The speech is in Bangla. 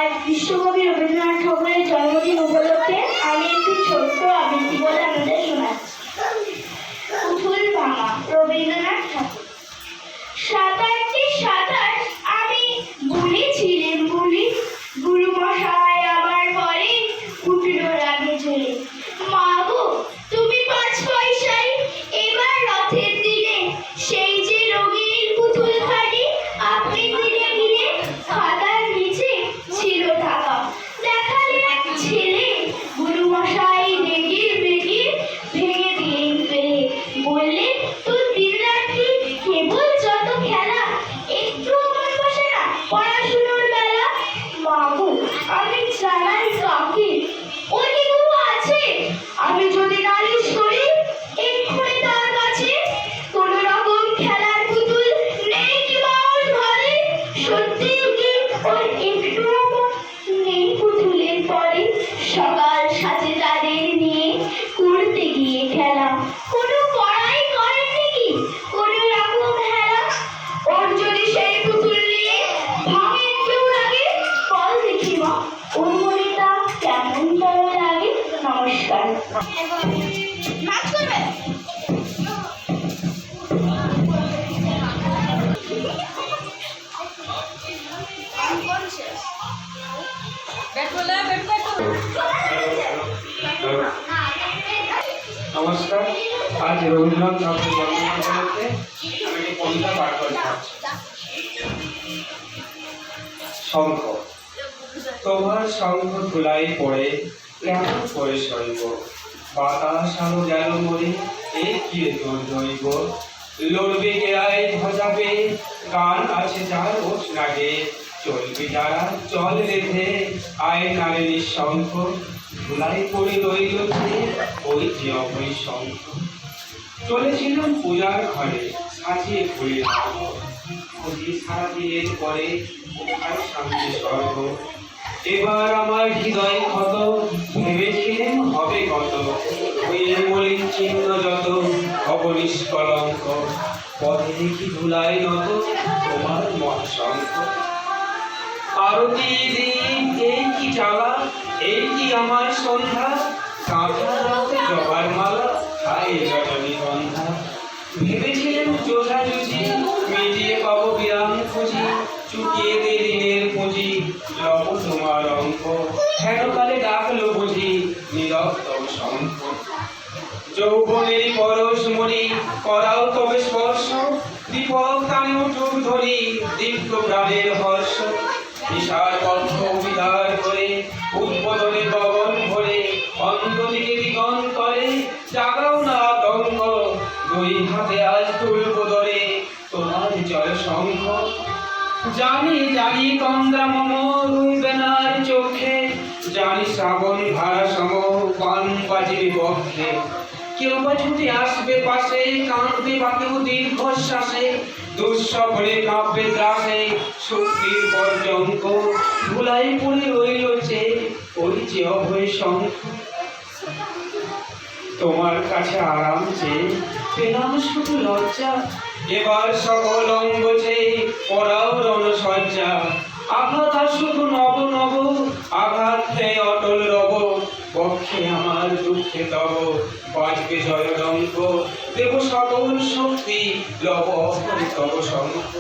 আজ বিশ্বকবি রবীন্দ্রনাথ ঠাকুরের জন্মদিন উপলক্ষে আমি একটি ছোট্ট আবৃত্তি বলে আপনাদের শোনাচ্ছি। পুতুল ভাঙা, রবীন্দ্রনাথ ঠাকুর। সাঁতারটি সাঁতার আমি ভুলেছিলেন বলি, গুরু মশাই আমার পরে উঠলো রাগে ঝুলে। মা গো তুমি 5 পয়সাই এবার রথের দিলে, সেই যে রঙিন পুতুল খানি আপনি দিলে গিলে, খাতার নিচে ছিল ঢাকা। দেখালে এক ছেলে, গুরু মশাই রেগে বেগে ভেঙে দিলেন ফেলে। বললেন তোর দিন রাত্রি কেবল যত খেলা, একটু মন বসে না পড়াশুনোর বেলা। মা গো আমি জানাই কাকে, ওই কি গুরু আছে? আমি যদি নালিশ করি এক্ষুনি তার কাছে, কোন রকম খেলার পুতুল নেই কি মা ওর ঘরে? সত্যি কি ওর একটু নেই পুতুলের পরে? সকাল সাথে তাদের নিয়ে করতে গিয়ে খেলা, কোনো পড়াই করেন নাকি কোন রকম হেলা? ওর যদি সেই পুতুল নিয়ে ভাঙে কেউ লাগে, বল দেখি মা ওর মনেটা কেমন যেন লাগে। নমস্কার। নাচ করবে? নমস্কার। আজ রবীন্দ্রনাথ ঠাকুরের জন্মদিন উপলক্ষে আমি একটি কবিতা পাঠ করতে যাচ্ছি। শঙ্খ। তোমার শঙ্খ ধুলাই পড়ে কেমন করে সইব, বাতাস আলো গেল মরে এ কি তোর দৈব। লড়বে গেরায় ভজাবে গান আছে যার ওঠ লাগে, চলবে যারা চল রেখে আয় নারে নিঃশঙ্খ। ধুলাই পড়ে রইল ওই যে অভয় শঙ্খ। চলেছিলাম পূজার ঘরে সাজিয়ে ফুলের খুঁজি সারা দিনের পরে কোথায় শান্তি স্বর্গ। এবার আমার হৃদয় ক্ষত, ভেবেছিলেন হবে কত, হইলে মলিন চিহ্ন যত অবনিশ কলঙ্ক। পথে দেখি ধুলাই নত তোমার মহাশঙ্খ। আরতি দিন এই কি জ্বালা, এই কি আমার সন্ধ্যা, কাঁথা জবার মালা খাই জটনি গন্ধা। ভেবেছিলেন চোষাচুষি মিটিয়ে পাবো বিরাম খুঁজি, চুকিয়ে দে ঋণের পুঁজি লব তোমার অঙ্ক। হেনকালে ডাকলো বুঝি নিরন্তর শঙ্খ। যৌবনের পরশ মণি করাও তবে স্পর্শ, দীপক টানে উঠুক ধরি দীপ্ত প্রাণের হর্ষ। নিশার কণ্ঠ বিদার করে উদ্বোধনে গগন ভরে, অন্তদিকে দিগন করে জাগাও না আতঙ্ক। দুই হাতে আজ তুলব ধরে তোমার জল শঙ্খ। জানি জানি তন্দ্রা মম রুইবে না আর চোখে, জানি শ্রাবণ ধারা সম পান বাজিবে বক্ষে। কেউ বা ছুটে আসবে পাশে, কাঁদবে বা কেউ দীর্ঘশ্বাসে, দুঃস্বপ্নে কাঁপবে ত্রাসে শক্তির পর্যঙ্ক। ধুলাই পড়ে রইল যে ওই যে অভয় শঙ্খ। তোমার কাছে আরাম চেয়ে পেলাম শুধু লজ্জা, এবার সকল অঙ্গ চেয়ে পড়াও রণসজ্জা। আঘাত আর শুধু নব নব, আঘাত খেয়ে অটল রব, পক্ষে আমার দুঃখে তব বাজবে জয়ডঙ্ক। দেব সকল শক্তি লব তব শঙ্খ।